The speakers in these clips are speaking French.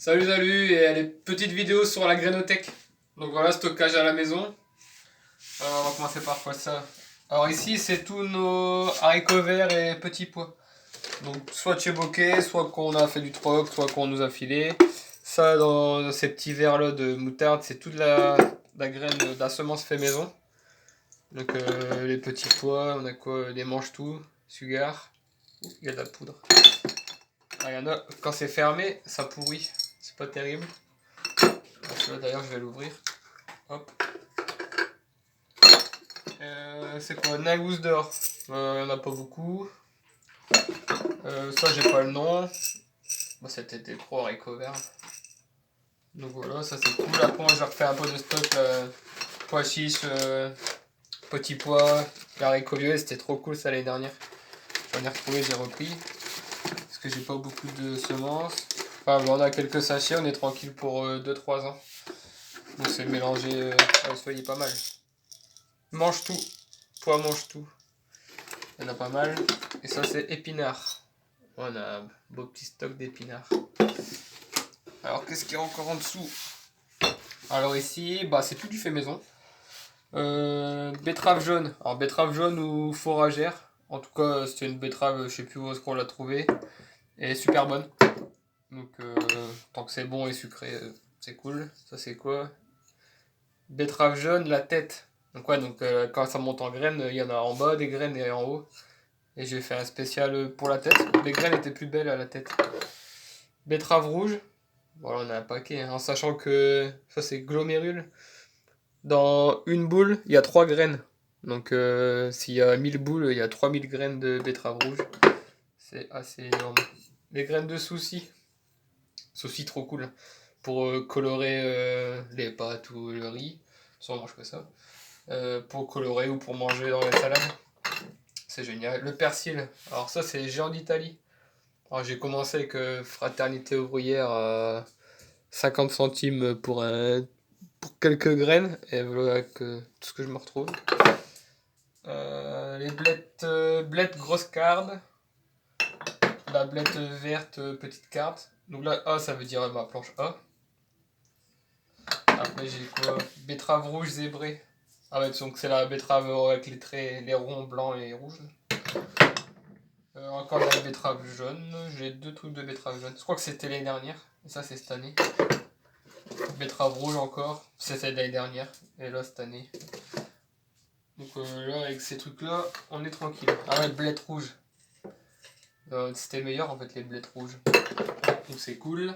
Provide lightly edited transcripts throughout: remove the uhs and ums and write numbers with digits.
Salut, salut, et les petites vidéos sur la grainothèque. Donc voilà, stockage à la maison. Alors on va commencer par quoi ça? Alors ici, c'est tous nos haricots verts et petits pois. Donc soit cheboké, soit qu'on a fait du troc, soit qu'on nous a filé. Ça, dans ces petits verres là de moutarde, c'est toute la graine, de la semence fait maison. Donc les petits pois, on a quoi? Les mange-tout, sugar. Il y a de la poudre. Ah, il y en a, quand c'est fermé, ça pourrit. C'est pas terrible. Là d'ailleurs, je vais l'ouvrir. Hop. C'est quoi? Nagous d'or. Il n'y en a pas beaucoup. Ça, j'ai pas le nom. Bon, c'était des pro haricots verts. Donc voilà, ça c'est cool. Après, moi, j'ai refait un peu de stock. Pois chiches, petits pois, les haricots violets. C'était trop cool ça l'année dernière. J'en ai retrouvé, j'ai repris. Parce que j'ai pas beaucoup de semences. Enfin, bon, on a quelques sachets, on est tranquille pour 2-3 ans. Donc c'est mélangé. Soyez pas mal. Mange tout. Pois mange tout. Il y en a pas mal. Et ça, c'est épinards. On a un beau petit stock d'épinards. Alors, qu'est-ce qu'il y a encore en dessous? Alors ici, bah, c'est tout du fait maison. Betterave jaune. Alors, betterave jaune ou fourragère. En tout cas, c'était une betterave, je sais plus où est-ce qu'on l'a trouvée. Et super bonne. Donc, tant que c'est bon et sucré, c'est cool. Ça, c'est quoi? Betterave jaune, la tête. Donc, ouais, donc quand ça monte en graines, il y en a en bas des graines et en haut. Et j'ai fait un spécial pour la tête. Les graines étaient plus belles à la tête. Betterave rouge. Voilà, on a un paquet, hein, en sachant que ça c'est glomérule. Dans une boule, il y a 3 graines. Donc s'il y a 1000 boules, il y a 3000 graines de betterave rouge. C'est assez énorme. Les graines de souci. Souci trop cool. Pour colorer les pâtes ou le riz. Ça on mange que ça. Pour colorer ou pour manger dans les salades. C'est génial. Le persil. Alors ça c'est géant d'Italie. Alors j'ai commencé avec Fraternité ouvrière à 50 centimes pour quelques graines. Et voilà que, tout ce que je me retrouve. Les blettes grosses cardes. La blette verte petite carte. Donc là A ça veut dire ma planche A. Après j'ai quoi? Betterave rouge zébrée. Ah ouais, donc c'est la betterave avec les traits, les ronds blancs et rouges. Encore de la betterave jaune. J'ai 2 trucs de betterave jaune. Je crois que c'était l'année dernière. Et ça c'est cette année. Betterave rouge encore. C'était l'année dernière. Et là cette année. Donc là avec ces trucs là, on est tranquille. Ah ouais, blettes rouges. C'était meilleur en fait les blettes rouges. Donc c'est cool.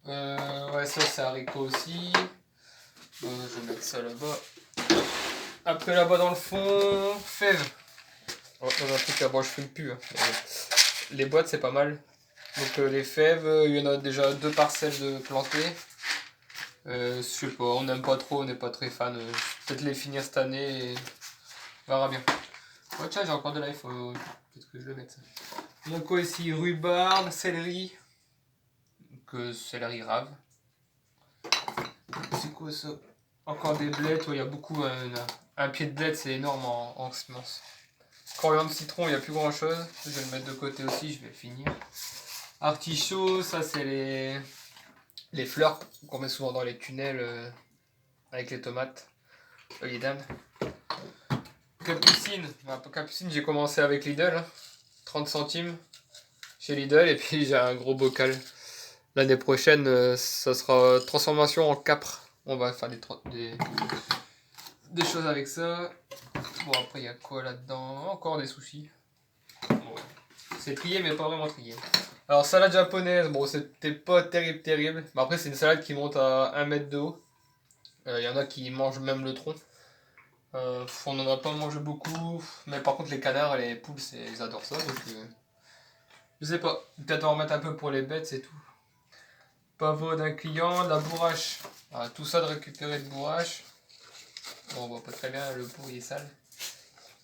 Ouais, ça c'est haricots aussi. Je vais mettre ça là-bas. Après là-bas dans le fond, fèves. Oh, dans un truc là-bas, je fume plus. Hein. Les boîtes c'est pas mal. Donc les fèves, il y en a déjà 2 parcelles de plantées. Je sais pas, on n'aime pas trop, on n'est pas très fan. Peut-être les finir cette année et on verra bien. Ouais, tiens, j'ai encore de l'ail, faut peut-être que je le mette. Ça. Donc quoi ici? Rhubarbe, céleri. Donc céleri rave. C'est quoi ça? Encore des blettes, il y a beaucoup. Un pied de blette, c'est énorme en semences. Coriandre citron, il n'y a plus grand chose. Je vais le mettre de côté aussi, je vais le finir. Artichaut, ça c'est les fleurs qu'on met souvent dans les tunnels avec les tomates. Œillet d'Inde. Capucine. Capucine, j'ai commencé avec Lidl. Hein. 30 centimes chez Lidl et puis j'ai un gros bocal. L'année prochaine, ça sera transformation en capre. On va faire des choses avec ça. Bon, après, il y a quoi là-dedans? Encore des sushis. Bon, ouais. C'est trié, mais pas vraiment trié. Alors, salade japonaise, bon, c'était pas terrible. Mais après, c'est une salade qui monte à 1 mètre de haut. Il y en a qui mangent même le tronc. On n'en a pas mangé beaucoup. Mais par contre, les canards et les poules, ils adorent ça. Donc, je sais pas. Peut-être en remettre un peu pour les bêtes, c'est tout. Pavot d'un client, de la bourrache. Ah, tout ça de récupérer de bourrache. Bon, on voit pas très bien, le pot il est sale.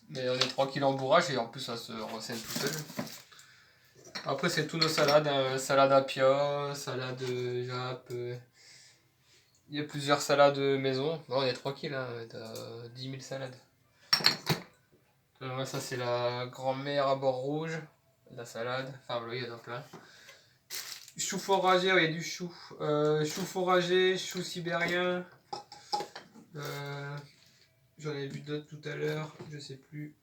Mais on est tranquille en bourrage et en plus ça se recèle tout seul. Après c'est tous nos salades, hein. Salade apia, salade jappe. Il y a plusieurs salades maison. Bon, on est tranquille, hein, t'as 10 000 salades. Ça c'est la grand-mère à bord rouge. La salade, enfin voilà, il y en a plein. chou foragé, il y a du chou. Chou foragé, chou sibérien. J'en ai vu d'autres tout à l'heure, je sais plus.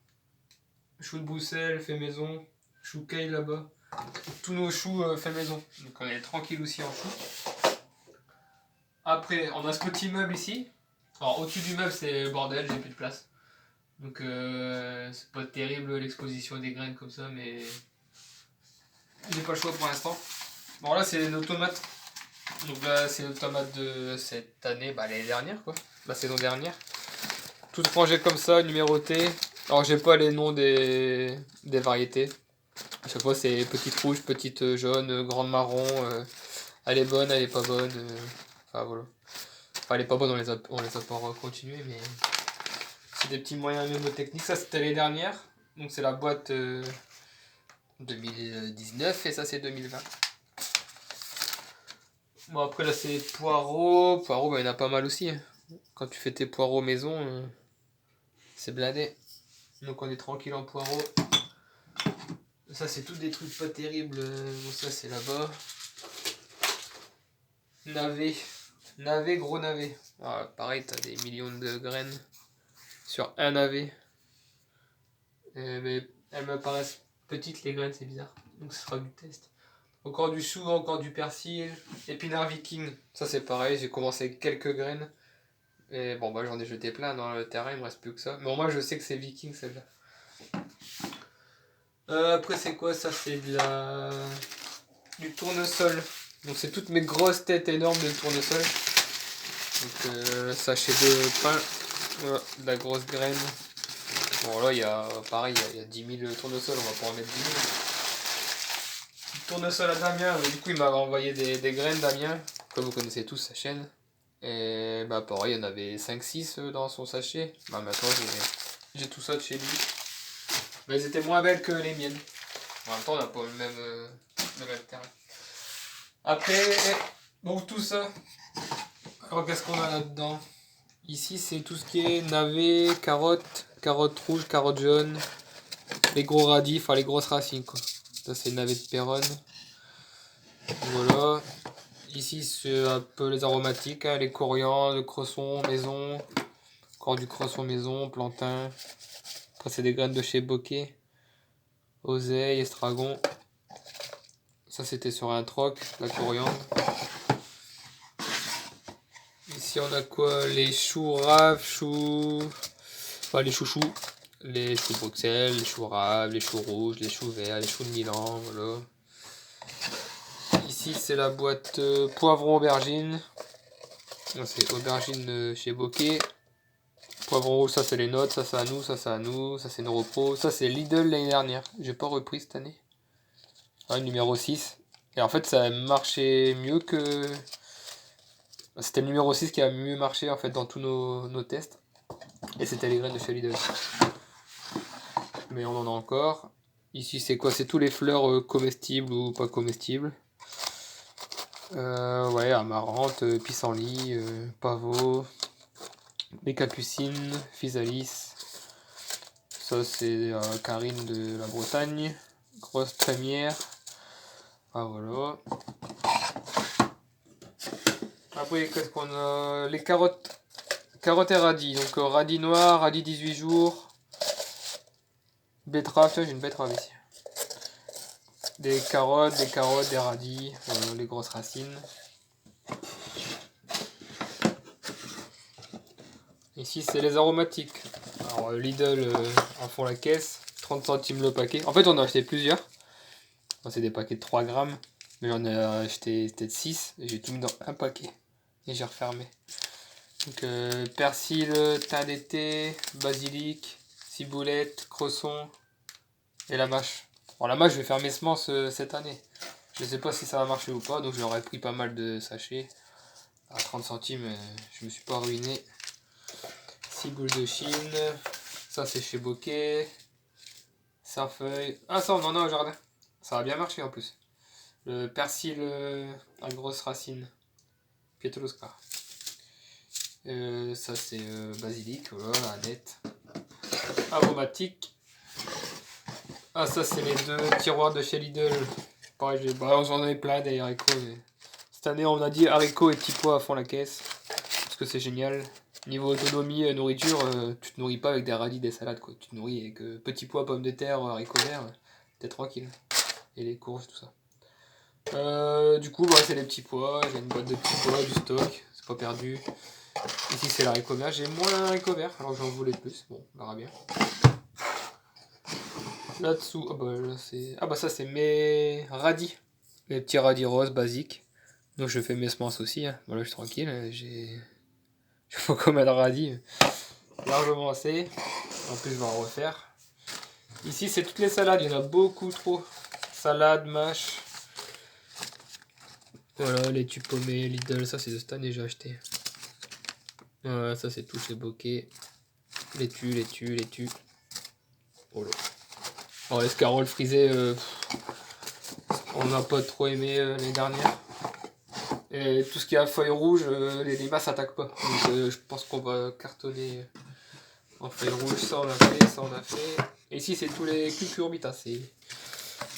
Chou de Bruxelles, fait maison. Chou kale là-bas. Tous nos choux fait maison. Donc on est tranquille aussi en chou. Après, on a ce petit meuble ici. Alors au-dessus du meuble, c'est le bordel, j'ai plus de place. Donc c'est pas terrible l'exposition des graines comme ça, mais j'ai pas le choix pour l'instant. Bon là c'est nos tomates. Donc là c'est nos tomates de cette année, l'année dernière quoi, la saison dernière. Toutes rangées comme ça, numérotées. Alors j'ai pas les noms des variétés. À chaque fois c'est petite rouge, petite jaune, grande marron. Elle est bonne, elle est pas bonne. Enfin voilà. Enfin elle est pas bonne, on les a pas continuées, mais c'est des petits moyens mémotechniques. Ça c'était l'année dernière. Donc c'est la boîte 2019 et ça c'est 2020. Bon après là c'est poireaux. Poireaux il y en a pas mal aussi. Quand tu fais tes poireaux maison, c'est blindé. Donc on est tranquille en poireaux. Ça c'est tout des trucs pas terribles. Bon ça c'est là-bas. Navet, gros navet. Ah, pareil t'as des millions de graines sur un navet. Mais elles me paraissent petites les graines, c'est bizarre. Donc ce sera du test. Encore du chou, encore du persil. Épinard viking, ça c'est pareil, j'ai commencé avec quelques graines. Et bon j'en ai jeté plein dans le terrain, il me reste plus que ça. Mais au moins je sais que c'est viking celle-là. Après c'est quoi ça? C'est du tournesol. Donc c'est toutes mes grosses têtes énormes de tournesol. Donc sachet de pain. Voilà, de la grosse graine. Bon là il y a pareil, il y a 10 000 tournesols, on va pas en mettre 10 000. Tournesol à Damien, du coup il m'avait envoyé des graines Damien, comme vous connaissez tous sa chaîne. Et pareil, il y en avait 5-6 dans son sachet. Maintenant j'ai tout ça de chez lui. Mais elles étaient moins belles que les miennes. En même temps on n'a pas le même terrain. Après, donc tout ça. Alors qu'est-ce qu'on a là-dedans? Ici c'est tout ce qui est navet, carottes rouges, carottes jaunes, les gros radis, enfin les grosses racines quoi. Ça c'est navet de Péronne. Voilà. Ici c'est un peu les aromatiques, hein, les coriandres, le cresson maison, encore du cresson maison, plantain. Après c'est des graines de chez Bokeh, oseille, estragon. Ça c'était sur un troc, la coriandre. Ici on a quoi? Les choux raves, enfin les chouchous. Les choux de Bruxelles, les choux raves, les choux rouges, les choux verts, les choux de Milan, voilà. Ici c'est la boîte poivron aubergine. C'est aubergine chez Bokeh. Poivron rouge, ça c'est les notes, ça c'est à nous, ça c'est à nous, ça c'est Neuropro, ça c'est Lidl l'année dernière. J'ai pas repris cette année. Numéro 6. Et en fait ça a marché mieux que... C'était le numéro 6 qui a mieux marché en fait dans tous nos tests. Et c'était les graines de chez Lidl. Mais on en a encore. Ici c'est quoi? C'est tous les fleurs comestibles ou pas comestibles. Amarante, pissenlit, pavot, les capucines, physalis. Ça c'est Karine de la Bretagne. Grosse trémière. Ah voilà. Après qu'est-ce qu'on a? Les carottes. Carottes et radis. Donc radis noir, radis 18 jours. Betterave, j'ai une betterave ici. Des carottes, des radis, les grosses racines. Ici c'est les aromatiques. Alors Lidl en font la caisse, 30 centimes le paquet. En fait on a acheté plusieurs. C'est des paquets de 3 grammes. Mais j'en ai acheté peut-être 6 et j'ai tout mis dans un paquet. Et j'ai refermé. Donc persil, thym d'été, basilic, ciboulette, cresson et la mâche. Alors la mâche je vais faire mes semences cette année. Je sais pas si ça va marcher ou pas, donc j'aurais pris pas mal de sachets. À 30 centimes, je me suis pas ruiné. Ciboule de Chine, ça c'est chez Bokeh. Sarfeuille. Ah ça on en a au jardin. Ça a bien marché en plus. Le persil à grosse racine. Pietroska. Ça c'est basilic, voilà, Annette. Aromatique. Ah ça c'est les 2 tiroirs de chez Lidl pareil, on en avait plein des haricots. Mais... Cette année, on a dit haricots et petits pois à fond la caisse. Parce que c'est génial. Niveau autonomie, nourriture, tu te nourris pas avec des radis, des salades, quoi. Tu te nourris avec petits pois, pommes de terre, haricots verts. T'es tranquille. Et les courges, tout ça. Du coup, bah, c'est les petits pois. J'ai une boîte de petits pois, du stock. C'est pas perdu. Ici, c'est l'haricot vert. J'ai moins l'haricot vert, alors que j'en voulais plus. Bon, on verra bien. Là-dessous, ah bah, là, ça, c'est mes radis. Les petits radis roses basiques. Donc, je fais mes semences aussi. Hein. Voilà, je suis tranquille. Je fais combien de radis? Largement assez. En plus, je vais en refaire. Ici, c'est toutes les salades. Il y en a beaucoup trop. Salade, mâche. Voilà, les tubes paumés, Lidl. Ça, c'est de cette année, j'ai acheté. Voilà, ça, c'est tout chez Bokeh. Laitue. Oh là. Alors, l'escarole frisée, on n'a pas trop aimé l'année dernière. Et tout ce qui a feuilles rouges, les limaces s'attaquent pas. Donc je pense qu'on va cartonner en feuilles rouges. Ça on a fait. Et ici c'est tous les cucurbitacées.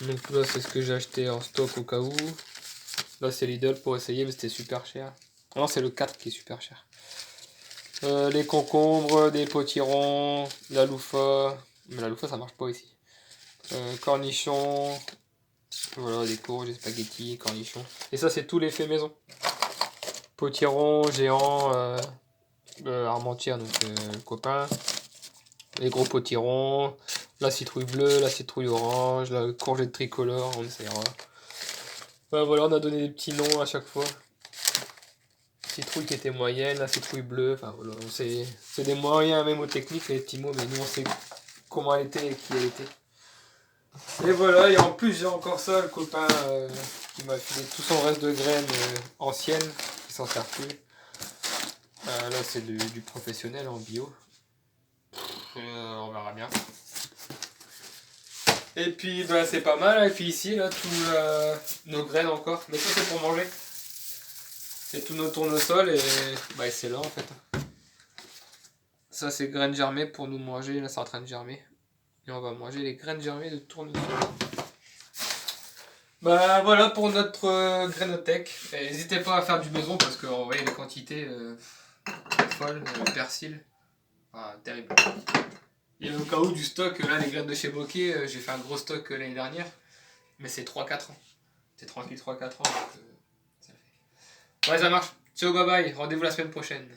Donc là c'est ce que j'ai acheté en stock au cas où. Là c'est Lidl pour essayer mais c'était super cher. Non c'est le 4 qui est super cher. Les concombres, des potirons, la loufa. Mais la loufa ça marche pas ici. Cornichons. Voilà, des courges, des spaghettis, cornichons. Et ça, c'est tout les faits maison. Potiron, géant, Armentières, donc le copain. Les gros potirons, la citrouille bleue, la citrouille orange, la courgette tricolore, on essaiera. Voilà, on a donné des petits noms à chaque fois. Citrouille qui était moyenne, la citrouille bleue, enfin voilà, c'est des moyens même aux techniques, les petits mots, mais nous on sait comment elle était et qui elle était. Et voilà, et en plus j'ai encore ça, le copain qui m'a filé tout son reste de graines anciennes, qui s'en sert plus. Là c'est du professionnel en bio. On verra bien. Et puis bah, c'est pas mal, et puis ici là, tous nos graines encore, mais ça c'est pour manger. C'est tous nos tournesols et bah, c'est là en fait. Ça c'est graines germées pour nous manger, là c'est en train de germer. Et on va manger les graines germées de tournesol. Bah voilà pour notre grainothèque. N'hésitez pas à faire du maison parce que vous voyez les quantités folles, persil. Ah, terrible. Et au cas où du stock, là les graines de chez Bokeh, j'ai fait un gros stock l'année dernière. Mais c'est 3-4 ans. C'est tranquille 3-4 ans. Donc, ça fait. Ouais ça marche. Ciao bye bye, rendez-vous la semaine prochaine.